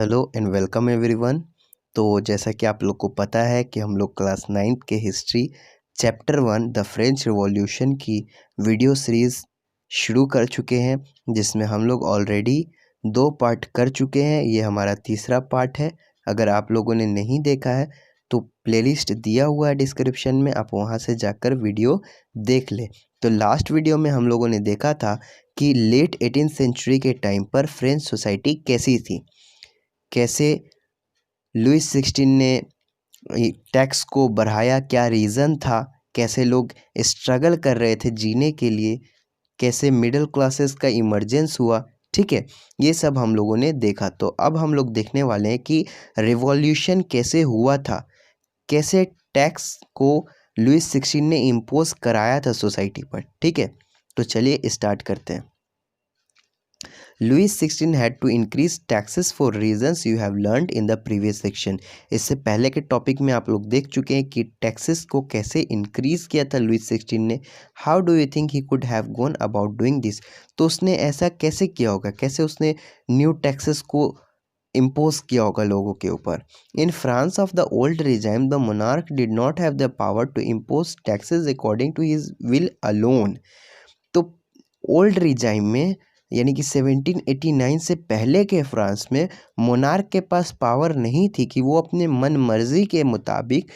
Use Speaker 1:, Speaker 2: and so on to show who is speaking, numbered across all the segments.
Speaker 1: Hello and welcome everyone. तो जैसा कि आप लोग को पता है कि हम लोग क्लास 9th के history chapter 1 the French revolution की वीडियो सीरीज़ शुरू कर चुके हैं, जिसमें हम लोग ऑलरेडी 2 पार्ट कर चुके हैं। ये हमारा तीसरा पार्ट है। अगर आप लोगों ने नहीं देखा है तो प्लेलिस्ट दिया हुआ है डिस्क्रिप्शन में, आप वहां से जाकर वीडियो देख ले। तो लास्ट वीडियो में हम लोगों ने देखा था कि लेट 18th सेंचुरी के टाइम पर फ्रेंच सोसाइटी कैसी थी, कैसे लुइस 16 ने टैक्स को बढ़ाया, क्या रीज़न था, कैसे लोग स्ट्रगल कर रहे थे जीने के लिए, कैसे मिडिल क्लासेस का इमर्जेंस हुआ। ठीक है, ये सब हम लोगों ने देखा। तो अब हम लोग देखने वाले हैं कि रिवॉल्यूशन कैसे हुआ था, कैसे टैक्स को लुइस 16 ने इम्पोज कराया था सोसाइटी पर। ठीक है, तो चलिए स्टार्ट करते हैं। Louis XVI had to increase taxes for reasons you have learned in the previous section। इससे पहले के टॉपिक में आप लोग देख चुके हैं कि टैक्सेस को कैसे इंक्रीज किया था लुइस 16 ने। How do you think he could have gone about doing this. तो उसने ऐसा कैसे किया होगा, कैसे उसने न्यू टैक्सेस को इम्पोज किया होगा लोगों के ऊपर। In France of the old regime the monarch did not have the power to impose taxes according to his will alone. तो ओल्ड रिजाइम में यानी कि 1789 से पहले के फ्रांस में मोनार्क के पास पावर नहीं थी कि वो अपने मन मर्जी के मुताबिक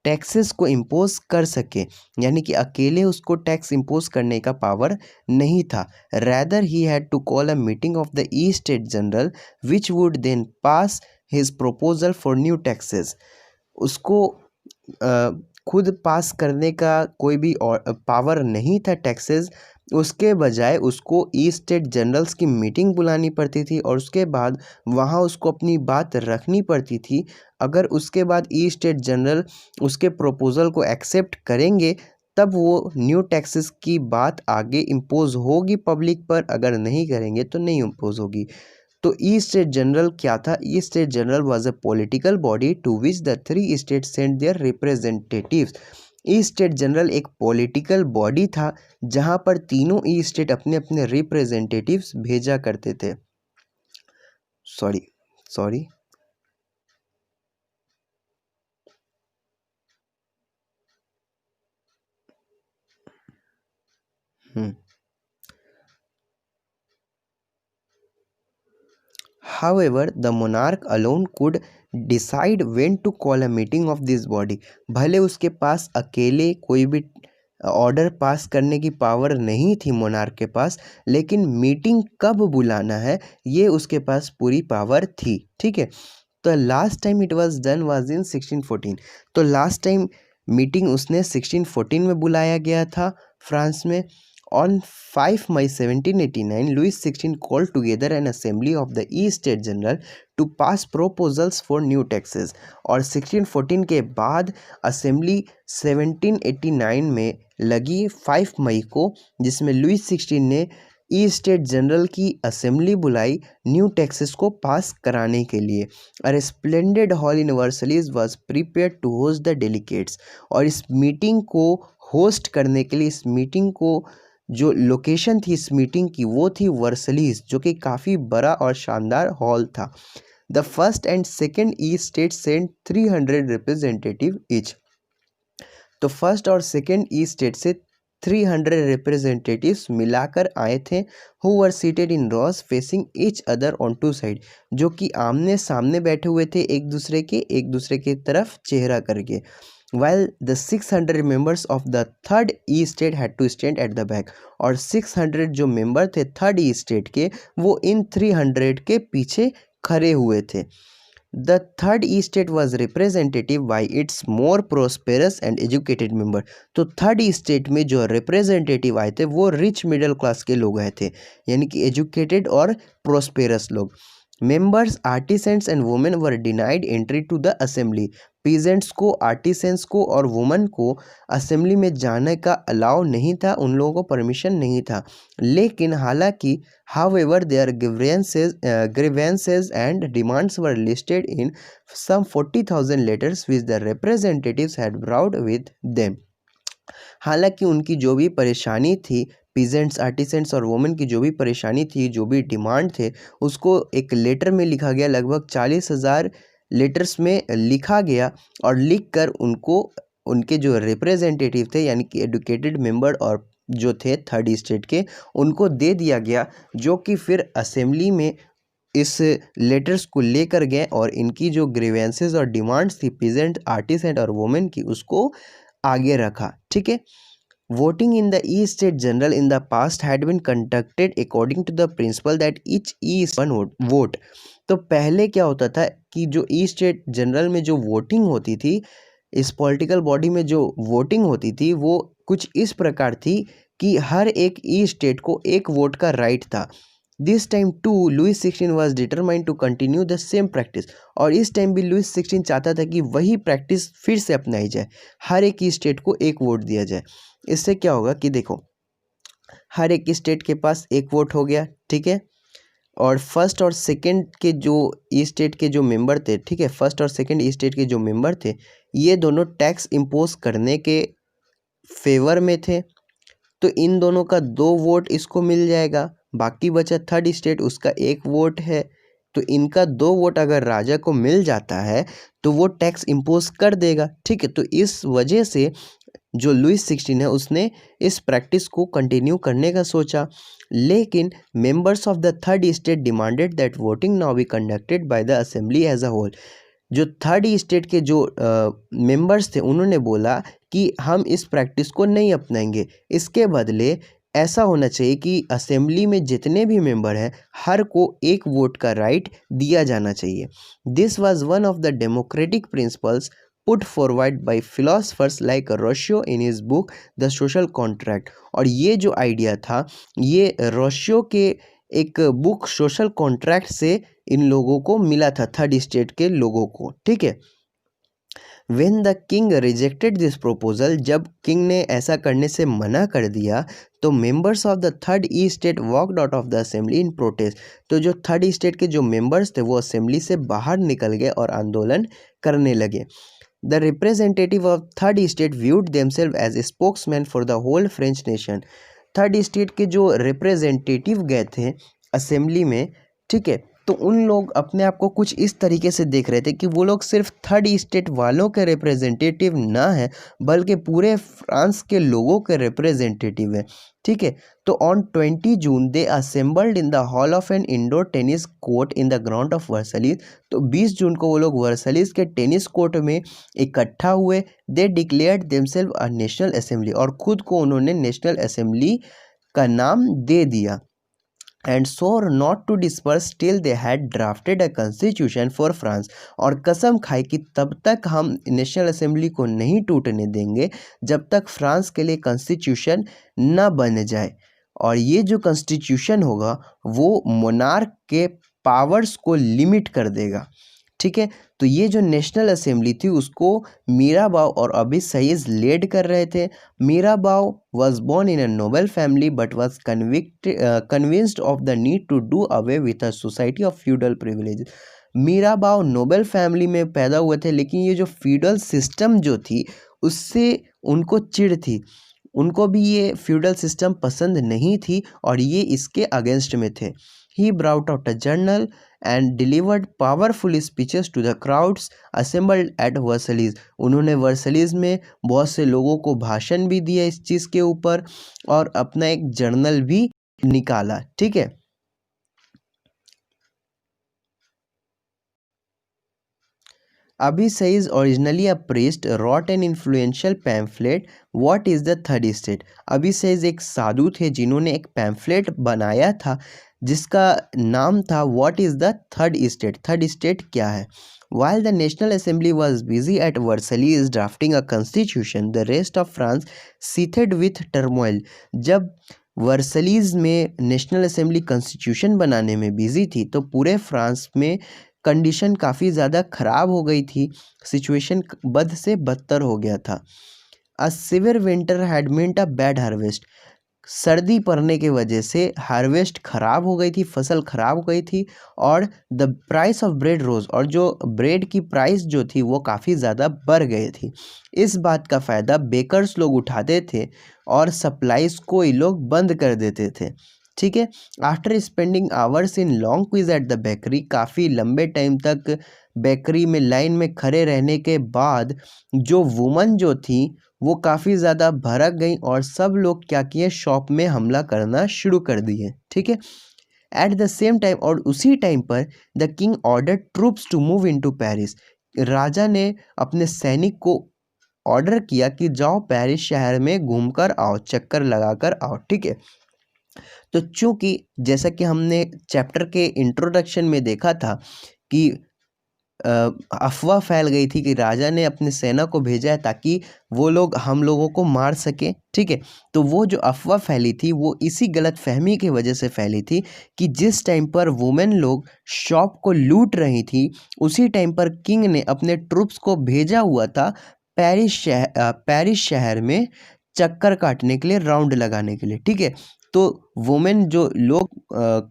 Speaker 1: टैक्सेस को इम्पोज कर सके, यानी कि अकेले उसको टैक्स इम्पोज करने का पावर नहीं था। Rather he had to call a meeting of the estate general which would then pass his proposal for new taxes. उसको खुद पास करने का कोई भी पावर नहीं था टैक्सेस, उसके बजाय उसको ई स्टेट जनरल्स की मीटिंग बुलानी पड़ती थी और उसके बाद वहाँ उसको अपनी बात रखनी पड़ती थी। अगर उसके बाद ई स्टेट जनरल उसके प्रपोज़ल को एक्सेप्ट करेंगे तब वो न्यू टैक्सेस की बात आगे इम्पोज होगी पब्लिक पर, अगर नहीं करेंगे तो नहीं इम्पोज होगी। तो ई स्टेट जनरल क्या था? Estate general was a political body to which the 3 state sent their representatives. Estate general एक पॉलिटिकल बॉडी था जहां पर तीनों ई स्टेट अपने अपने रिप्रेजेंटेटिव्स भेजा करते थे। Sorry sorry However, the monarch alone could decide when to call a meeting of this body। भले उसके पास अकेले कोई भी ऑर्डर पास करने की पावर नहीं थी मोनार्क के पास, लेकिन मीटिंग कब बुलाना है ये उसके पास पूरी पावर थी। ठीक है, तो last time it was done was in 1614। तो लास्ट टाइम मीटिंग उसने 1614 में बुलाया गया था फ्रांस में। On 5 May 1789, Louis XVI called together an assembly of the E State General to pass proposals for new taxes। और 1614 के बाद असेंबली 1789 में लगी 5 मई को, जिसमें लुइस 16 ने ई स्टेट जनरल की असेंबली बुलाई न्यू टैक्सेस को पास कराने के लिए। और splendid hall in Versailles was prepare to host the delegates. और इस मीटिंग को होस्ट करने के लिए, इस मीटिंग को जो लोकेशन थी इस मीटिंग की वो थी वर्सलीज, जो कि काफ़ी बड़ा और शानदार हॉल था। The first and second estate sent 300 representative each. तो फर्स्ट और सेकेंड ई स्टेट से 300 रिप्रेजेंटेटिव्स मिलाकर आए थे, who were seated in rows facing each other on 2 side, जो कि आमने सामने बैठे हुए थे एक दूसरे के तरफ चेहरा करके। while the 600 members of the third E state had to stand at the back। और 600 जो मेंबर थे थर्ड ई स्टेट के वो इन 300 के पीछे खड़े हुए थे। The third E state was representative by its more prosperous and educated member। तो थर्ड ई स्टेट में जो रिप्रेजेंटेटिव आए थे वो रिच मिडिल क्लास के लोग आए थे, यानी कि एजुकेटेड और प्रोस्पेरस लोग। Members artisans and women were denied entry to the assembly. Peasants को, आर्टिसेंस को और वुमन को असेंबली में जाने का अलाउ नहीं था, उन लोगों को परमिशन नहीं था। लेकिन हालांकि however their grievances and demands were listed in some 40,000 letters which the representatives had brought with them। हालांकि उनकी जो भी परेशानी थी, पीजेंट्स, आर्टिसेंट्स और वुमेन की जो भी परेशानी थी, जो भी डिमांड थे, उसको एक लेटर में लिखा गया। लगभग 40,000 लेटर्स में लिखा गया और लिख कर उनको उनके जो रिप्रेजेंटेटिव थे यानी कि एडुकेटेड मेंबर और जो थे थर्ड स्टेट के, उनको दे दिया गया, जो कि फिर असेंबली में इस लेटर्स को लेकर गए और इनकी जो ग्रीवेंसेस और डिमांड्स थी पीजेंट, आर्टिसेंट और वुमेन की, उसको आगे रखा। ठीक है। Voting in the estate general in the past had been conducted according to the principle that each ई वन वोट। तो पहले क्या होता था कि जो ई स्टेट जनरल में जो वोटिंग होती थी, इस पॉलिटिकल बॉडी में जो वोटिंग होती थी, वो कुछ इस प्रकार थी कि हर एक ई स्टेट को एक वोट का राइट था। This time too Louis 16 was determined to continue the same practice. और इस टाइम भी लुइस 16 चाहता था कि वही प्रैक्टिस फिर से अपनाई जाए, हर एक स्टेट को एक वोट दिया जाए। इससे क्या होगा कि देखो, हर एक स्टेट के पास एक वोट हो गया, ठीक है। और फर्स्ट और सेकंड के जो ई स्टेट के जो मेंबर थे, ठीक है, फर्स्ट और सेकंड ई स्टेट के जो मेंबर थे, ये दोनों टैक्स इम्पोज करने के फेवर में थे। तो इन दोनों का 2 वोट इसको मिल जाएगा। बाकी बचा थर्ड स्टेट, उसका 1 वोट है। तो इनका 2 वोट अगर राजा को मिल जाता है तो वो टैक्स इम्पोज कर देगा। ठीक है। तो इस वजह से जो लुइस 16 है, उसने इस प्रैक्टिस को कंटिन्यू करने का सोचा। लेकिन members of the third estate demanded that voting now be conducted by the assembly as a whole. जो थर्ड स्टेट के जो मेंबर्स थे, उन्होंने बोला कि हम इस प्रैक्टिस को नहीं अपनाएंगे। इसके बदले ऐसा होना चाहिए कि असेंबली में जितने भी मेंबर हैं, हर को एक वोट का राइट दिया जाना चाहिए। This was one of the democratic principles put forward by philosophers like Rousseau in his book the Social Contract. और ये जो आइडिया था, ये रोशियो के एक बुक सोशल कॉन्ट्रैक्ट से इन लोगों को मिला था, थर्ड स्टेट के लोगों को। ठीक है। When the king rejected this proposal, जब किंग ने ऐसा करने से मना कर दिया, तो members of the third E state walked out of the assembly in protest. तो जो थर्ड स्टेट के जो मेंबर्स थे, वो असेंबली से बाहर निकल गए और आंदोलन करने लगे। The representative of third state viewed themselves as a spokesman for the whole French nation। Third estate के जो रिप्रेजेंटेटिव गए थे असेंबली में, ठीक है, तो उन लोग अपने आप को कुछ इस तरीके से देख रहे थे कि वो लोग सिर्फ थर्ड स्टेट वालों के रिप्रेजेंटेटिव ना है, बल्कि पूरे फ्रांस के लोगों के रिप्रेजेंटेटिव है। ठीक है। तो on 20 June they assembled in the hall of an indoor tennis court in the ground of Versailles. तो 20 जून को वो लोग वर्सलीज के टेनिस कोर्ट में इकट्ठा हुए। They declared themselves a national assembly, और खुद को उन्होंने नेशनल असेंबली का नाम दे दिया। And swore not to disperse till they had drafted a constitution for France. और कसम खाई कि तब तक हम नेशनल असेंबली को नहीं टूटने देंगे जब तक फ्रांस के लिए कॉन्स्टिट्यूशन न बन जाए। और ये जो कॉन्स्टिट्यूशन होगा वो मोनार्क के पावर्स को लिमिट कर देगा। ठीक है। तो ये जो नेशनल असेंबली थी, उसको मीराबाव और अभी सईद लीड कर रहे थे। मीराबाव was born in a noble family but was convinced of the need to do away with a society of feudal privileges। Mirabeau noble family में पैदा हुए थे, लेकिन ये जो फ्यूडल सिस्टम जो थी, उससे उनको चिढ़ थी। उनको भी ये फ्यूडल सिस्टम पसंद नहीं थी और ये इसके अगेंस्ट में थे। He brought out a journal and delivered powerful speeches to the crowds assembled at Versailles। उन्होंने वर्सलीज में बहुत से लोगों को भाषण भी दिया इस चीज़ के ऊपर, और अपना एक जर्नल भी निकाला। ठीक है। Abysses, originally a priest, wrote an influential pamphlet, What is the Third State? Abysses एक साधु थे जिन्होंने एक पैम्फलेट बनाया था जिसका नाम था What is the Third State? Third state क्या है? While the National Assembly was busy at Versailles drafting a constitution, the rest of France seethed with turmoil। जब वर्सलीज में नेशनल असेंबली कॉन्स्टिट्यूशन बनाने में बिजी थी, तो पूरे फ्रांस में कंडीशन काफ़ी ज़्यादा ख़राब हो गई थी। सिचुएशन बद से बदतर हो गया था। A severe winter had meant a bad harvest. सर्दी पड़ने की वजह से हार्वेस्ट ख़राब हो गई थी, फसल ख़राब हो गई थी और द प्राइस ऑफ ब्रेड रोज़, और जो ब्रेड की प्राइस जो थी वो काफ़ी ज़्यादा बढ़ गई थी। इस बात का फ़ायदा बेकर्स लोग उठाते थे और सप्लाईज को ये लोग बंद कर देते थे। ठीक है, after spending hours in long queues at the bakery, काफ़ी लंबे टाइम तक बेकरी में लाइन में खड़े रहने के बाद जो वुमन जो थी वो काफ़ी ज़्यादा भड़क गई और सब लोग क्या किए, शॉप में हमला करना शुरू कर दिए। ठीक है, एट द सेम टाइम, और उसी टाइम पर the king order troops to move into Paris, राजा ने अपने सैनिक को ऑर्डर किया कि जाओ पेरिस शहर में घूमकर आओ, चक्कर लगाकर आओ। ठीक है, तो चूंकि जैसा कि हमने चैप्टर के इंट्रोडक्शन में देखा था कि अफवाह फैल गई थी कि राजा ने अपने सेना को भेजा है ताकि वो लोग हम लोगों को मार सके। ठीक है, तो वो जो अफवाह फैली थी वो इसी गलत फहमी की वजह से फैली थी कि जिस टाइम पर वुमेन लोग शॉप को लूट रही थी उसी टाइम पर किंग ने अपने ट्रूप्स को भेजा हुआ था पेरिस शहर में चक्कर काटने के लिए, राउंड लगाने के लिए। ठीक है, तो वुमेन जो लोग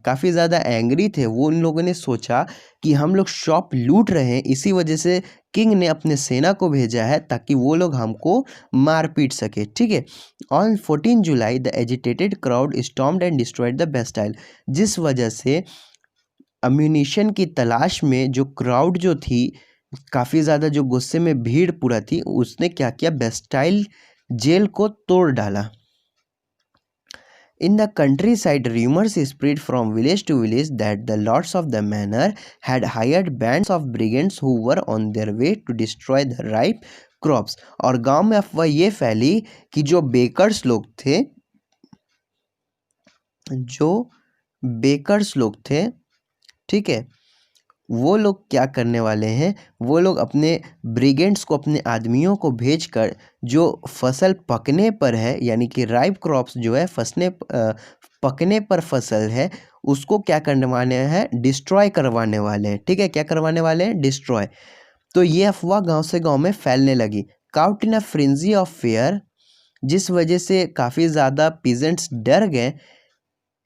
Speaker 1: काफ़ी ज़्यादा एंग्री थे, वो उन लोगों ने सोचा कि हम लोग शॉप लूट रहे हैं, इसी वजह से किंग ने अपने सेना को भेजा है ताकि वो लोग हमको मार पीट सके। ठीक है, on 14 July the agitated crowd stormed and destroyed the Bastille, जिस वजह से अम्यूनिशन की तलाश में जो क्राउड जो थी, काफ़ी ज़्यादा जो गुस्से में भीड़ पूरा थी, उसने क्या किया, बेस्टाइल जेल को तोड़ डाला। In the countryside, rumors spread from village to village that the lords of the manor had hired bands of brigands who were on their way to destroy the ripe crops। और गांव में अफवाह ये फैली कि जो बेकर्स लोग थे, ठीक है, वो लोग क्या करने वाले हैं, वो लोग अपने ब्रिगेड्स को, अपने आदमियों को भेजकर जो फसल पकने पर है, यानी कि राइप क्रॉप्स जो है पकने पर फसल है, उसको क्या करने वाले हैं, डिस्ट्रॉय करवाने वाले हैं। ठीक है, क्या करवाने वाले हैं, डिस्ट्रॉय। तो ये अफवाह गांव से गांव में फैलने लगी। Caught in a frenzy of fear, जिस वजह से काफ़ी ज़्यादा पीजेंट्स डर गए।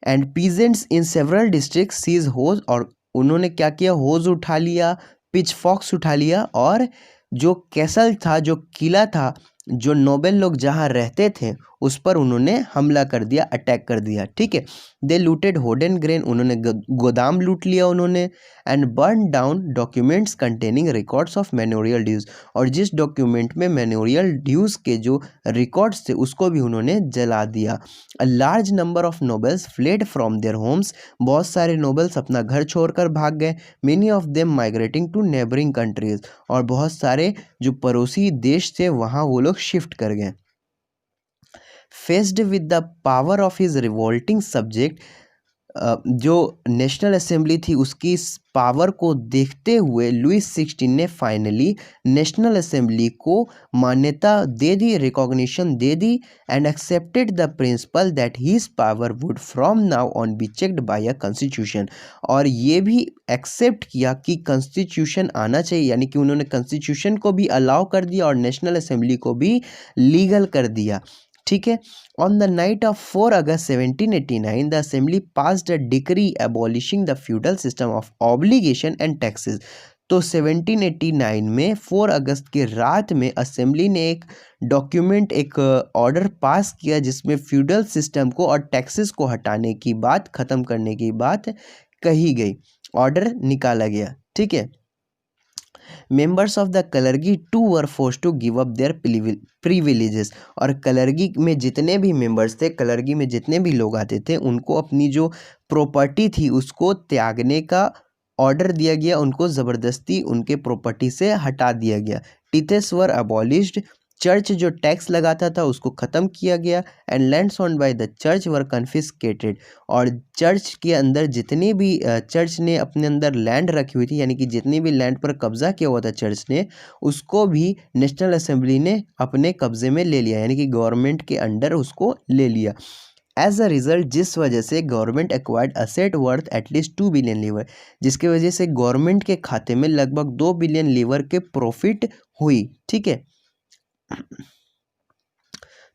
Speaker 1: And peasants in several district seize hoes, और उन्होंने क्या किया, होज उठा लिया, पिच फॉक्स उठा लिया, और जो कैसल था, जो किला था, जो नोबेल लोग जहाँ रहते थे, उस पर उन्होंने हमला कर दिया, अटैक कर दिया। ठीक है, दे लूटेड होडन ग्रेन, उन्होंने गोदाम लूट लिया उन्होंने। And burn down documents containing records of manorial dues, और जिस डॉक्यूमेंट में मैन्योरियल ड्यूज के जो रिकॉर्ड्स थे उसको भी उन्होंने जला दिया। A large number of nobles fled from their homes, बहुत सारे नोबल्स अपना घर छोड़कर भाग गए। Many of them migrating to neighbouring countries, और बहुत सारे जो पड़ोसी देश थे वहाँ वो लोग शिफ्ट कर गए। Faced with the power of his revolting subject, जो नेशनल असेंबली थी उसकी इस पावर को देखते हुए लुइस 16 ने फाइनली नेशनल असेंबली को मान्यता दे दी, रिकॉग्निशन दे दी, and accepted the principle that his power would from now on be checked by a constitution, और ये भी एक्सेप्ट किया कि कॉन्स्टिट्यूशन आना चाहिए, यानी कि उन्होंने कॉन्स्टिट्यूशन को भी अलाउ कर दिया और नेशनल असेंबली को भी लीगल कर दिया। ठीक है, on the night of 4 August 1789 the assembly passed a decree abolishing the feudal system of obligation and taxes. तो 1789 में 4 अगस्त की रात में असेंबली ने एक डॉक्यूमेंट, एक ऑर्डर पास किया जिसमें फ्यूडल सिस्टम को और टैक्सेस को हटाने की बात, ख़त्म करने की बात कही गई, ऑर्डर निकाला गया। ठीक है, members of the clergy too were force to give up their privileges, और कलरगी में जितने भी मेंबर्स थे, कलरगी में जितने भी लोग आते थे, उनको अपनी जो प्रॉपर्टी थी उसको त्यागने का ऑर्डर दिया गया, उनको ज़बरदस्ती उनके प्रॉपर्टी से हटा दिया गया। टीथेस वर अबॉलिश्ड, चर्च जो टैक्स लगाता था उसको ख़त्म किया गया। And lands owned by the church were confiscated, और चर्च के अंदर जितनी भी चर्च ने अपने अंदर लैंड रखी हुई थी, यानी कि जितनी भी लैंड पर कब्जा किया हुआ था चर्च ने, उसको भी नेशनल असेंबली ने अपने कब्जे में ले लिया, यानी कि गवर्नमेंट के अंडर उसको ले लिया। एज अ रिजल्ट, जिस वजह से government acquired asset worth at least 2 billion livres, जिसकी वजह से गवर्नमेंट के खाते में लगभग 2 बिलियन लीवर के प्रॉफिट हुई। ठीक है,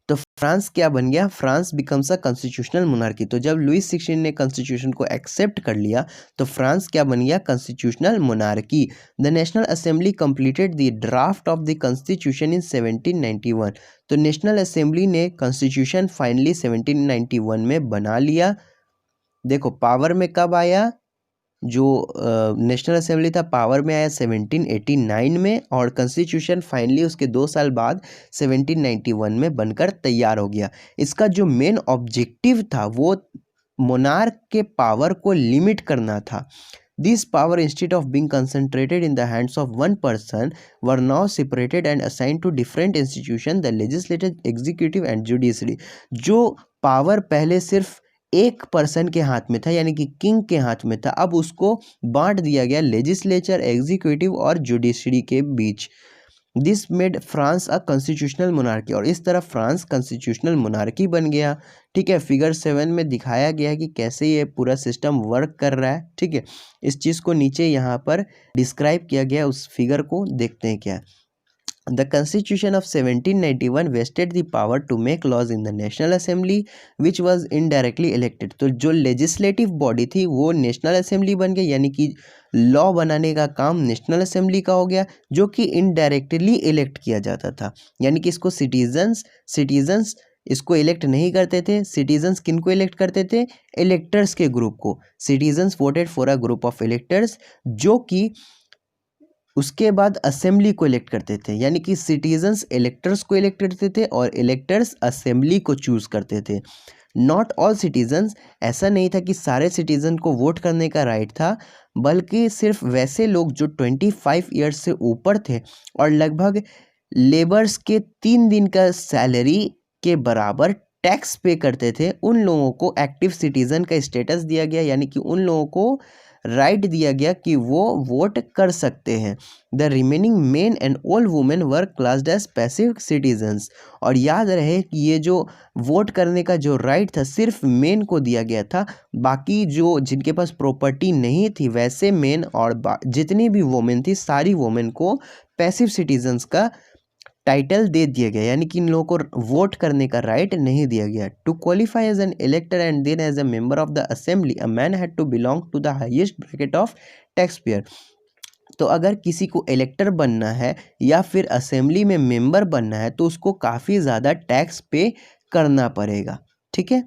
Speaker 1: तो फ्रांस क्या बन गया, France becomes a constitutional monarchy. तो जब लुई 16 ने कॉन्स्टिट्यूशन को एक्सेप्ट कर लिया तो फ्रांस क्या बन गया, constitutional monarchy. The national assembly completed the draft of the constitution in 1791। तो नेशनल असेंबली ने कॉन्स्टिट्यूशन फाइनली 1791 में बना लिया। देखो पावर में कब आया, जो नेशनल असेंबली था पावर में आया 1789 में, और कॉन्स्टिट्यूशन फाइनली उसके 2 साल बाद 1791 में बनकर तैयार हो गया। इसका जो मेन ऑब्जेक्टिव था वो मोनार्क के पावर को लिमिट करना था। This power, instead of being concentrated in the hands of one person, were now separated and assigned to different institutions, the legislative, executive and judiciary। जो पावर पहले सिर्फ एक पर्सन के हाथ में था यानी कि किंग के हाथ में था, अब उसको बांट दिया गया लेजिस्लेचर, एग्जीक्यूटिव और जुडिशरी के बीच। This made France a constitutional monarchy, और इस तरह फ्रांस कॉन्स्टिट्यूशनल मोनार्की बन गया। ठीक है, फिगर 7 में दिखाया गया है कि कैसे ये पूरा सिस्टम वर्क कर रहा है। ठीक है, इस चीज़ को नीचे यहाँ पर डिस्क्राइब किया गया, उस फिगर को देखते हैं क्या। The Constitution of 1791 vested the power to make laws in the National Assembly, which was indirectly elected। तो जो लेजिस्लेटिव बॉडी थी वो नेशनल असेंबली बन गई, यानी कि लॉ बनाने का काम नेशनल असेंबली का हो गया, जो कि इनडायरेक्टली इलेक्ट किया जाता था। यानी कि इसको सिटीजन्स इसको इलेक्ट नहीं करते थे। सिटीजन्स किनको इलेक्ट करते थे, इलेक्टर्स के ग्रुप को। Citizens voted for a group of electors, जो कि उसके बाद असेंबली को इलेक्ट करते थे। यानी कि सिटीजन्स इलेक्टर्स को इलेक्ट करते थे और इलेक्टर्स असेंबली को चूज करते थे। नॉट ऑल सिटीजन्स, ऐसा नहीं था कि सारे सिटीजन को वोट करने का राइट था, बल्कि सिर्फ वैसे लोग जो 25 ईयर्स से ऊपर थे और लगभग लेबर्स के 3 दिन का सैलरी के बराबर टैक्स पे करते थे, उन लोगों को एक्टिव सिटीजन का स्टेटस दिया गया। यानी कि उन लोगों को राइट दिया गया कि वो वोट कर सकते हैं। The remaining men and old women were classed as passive citizens. और याद रहे कि ये जो वोट करने का जो राइट था सिर्फ मेन को दिया गया था, बाकी जो जिनके पास प्रॉपर्टी नहीं थी वैसे मेन और जितनी भी वुमेन थी सारी वुमेन को पैसिव सिटीजन्स का टाइटल दे दिया गया, यानी कि इन लोगों को वोट करने का राइट नहीं दिया गया। To qualify as an elector and then as a member of the assembly, a man had to belong to the highest bracket of tax payer. तो अगर किसी को इलेक्टर बनना है या फिर असेंबली में मेंबर बनना है तो उसको काफ़ी ज़्यादा टैक्स पे करना पड़ेगा। ठीक है।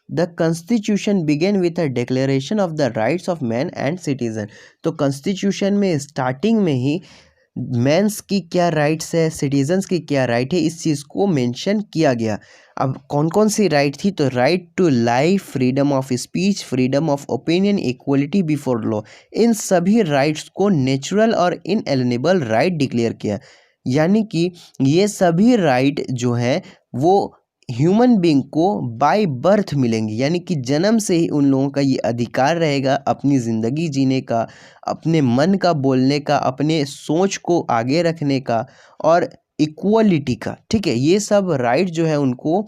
Speaker 1: The constitution began with a declaration of the rights of man and citizen. तो कॉन्स्टिट्यूशन में स्टार्टिंग में ही मैंस की क्या राइट्स है, सिटीजन्स की क्या राइट है, इस चीज़ को मेंशन किया गया। अब कौन कौन सी राइट थी, तो right to life, freedom of speech, freedom of opinion, equality before law, इन सभी राइट्स को नेचुरल और इनएलिनेबल राइट डिक्लेयर किया। यानी कि ये सभी राइट जो हैं वो ह्यूमन बींग को बाय बर्थ मिलेंगी, यानी कि जन्म से ही उन लोगों का ये अधिकार रहेगा अपनी ज़िंदगी जीने का, अपने मन का बोलने का, अपने सोच को आगे रखने का और इक्वलिटी का। ठीक है, ये सब राइट जो है उनको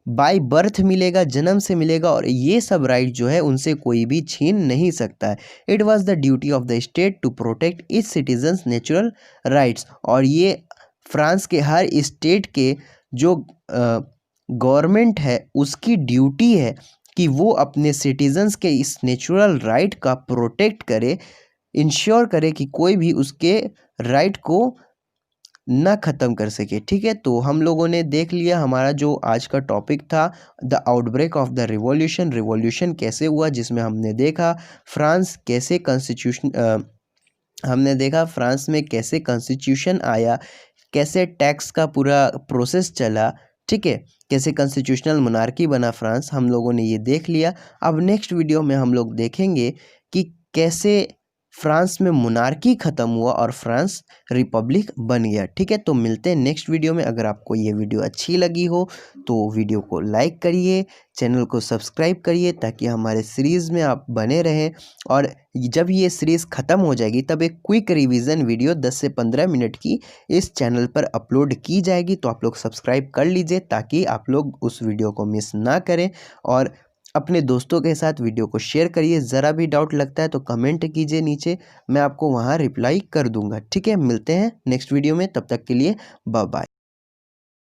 Speaker 1: बाय बर्थ मिलेगा, जन्म से मिलेगा, और ये सब राइट जो है उनसे कोई भी छीन नहीं सकता है। It was the duty of the state to protect its citizens natural rights. और ये फ्रांस के हर स्टेट के जो गवर्नमेंट है उसकी ड्यूटी है कि वो अपने सिटीजन्स के इस नेचुरल राइट का प्रोटेक्ट करे, इंश्योर करे कि कोई भी उसके राइट को ना ख़त्म कर सके। ठीक है, तो हम लोगों ने देख लिया हमारा जो आज का टॉपिक था, the outbreak of the revolution कैसे हुआ, जिसमें हमने देखा फ्रांस कैसे हमने देखा फ्रांस में कैसे कॉन्स्टिट्यूशन आया, कैसे टैक्स का पूरा प्रोसेस चला। ठीक है, कैसे कॉन्स्टिट्यूशनल मोनार्की बना फ्रांस, हम लोगों ने ये देख लिया। अब नेक्स्ट वीडियो में हम लोग देखेंगे कि कैसे फ्रांस में मोनार्की ख़त्म हुआ और फ्रांस रिपब्लिक बन गया। ठीक है, तो मिलते हैं नेक्स्ट वीडियो में। अगर आपको ये वीडियो अच्छी लगी हो तो वीडियो को लाइक करिए, चैनल को सब्सक्राइब करिए ताकि हमारे सीरीज़ में आप बने रहें। और जब ये सीरीज़ ख़त्म हो जाएगी तब एक क्विक रिवीजन वीडियो 10 से 15 मिनट की इस चैनल पर अपलोड की जाएगी, तो आप लोग सब्सक्राइब कर लीजिए ताकि आप लोग उस वीडियो को मिस ना करें। और अपने दोस्तों के साथ वीडियो को शेयर करिए। ज़रा भी डाउट लगता है तो कमेंट कीजिए नीचे, मैं आपको वहाँ रिप्लाई कर दूंगा। ठीक है, मिलते हैं नेक्स्ट वीडियो में, तब तक के लिए बाय बाय।